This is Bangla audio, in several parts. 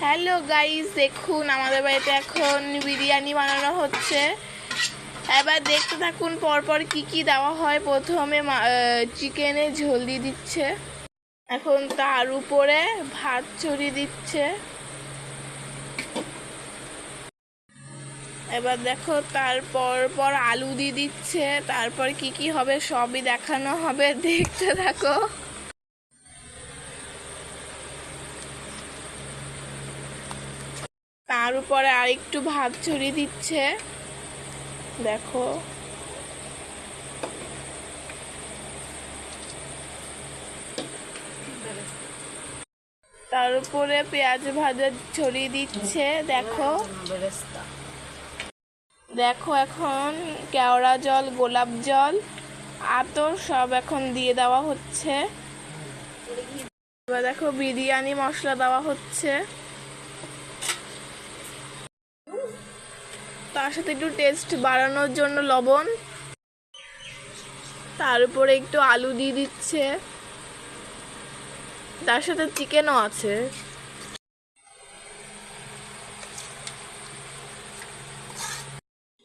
হ্যালো গাইস, দেখুন আমাদের বাড়িতে এখন বিরিয়ানি বানানো হচ্ছে। এবার দেখতে থাকুন পরপর কি কি দেওয়া হয়। প্রথমে চিকেনে ঝোল দিয়ে দিচ্ছে, এখন তার উপরে ভাত ছড়িয়ে দিচ্ছে। এবার দেখো তারপর পর আলু দিয়ে দিচ্ছে, তারপর কি কি হবে সবই দেখানো হবে, দেখতে থাকো। তার উপরে আরেকটু ভাত ছড়িয়ে দিচ্ছে, দেখো। তার উপরে পেঁয়াজ ভাজা ছড়িয়ে দিচ্ছে, দেখো। দেখো এখন কেওড়া জল, গোলাপ জল, আতর সব এখন দিয়ে দেওয়া হচ্ছে। এবার দেখো বিরিয়ানি মশলা দেওয়া হচ্ছে, তার সাথে একটু টেস্ট বাড়ানোর জন্য লবণ। তার উপরে একটু আলু দিয়ে দিচ্ছে, তার সাথে চিকেনও আছে।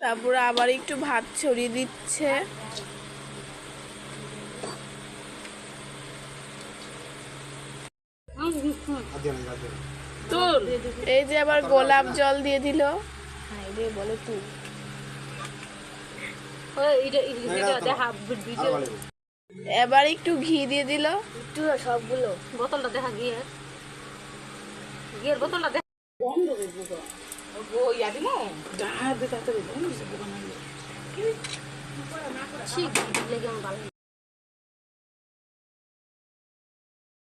তারপরে আবার একটু ভাত ছড়িয়ে দিচ্ছে। এই যে আবার গোলাপ জল দিয়ে দিল। বলে তুই এবার একটু ঘি দিয়ে দিল, সবগুলো বোতলটা দেখা গিয়ে গিয়ে বোতলটা দেখা বন্ধ করবো।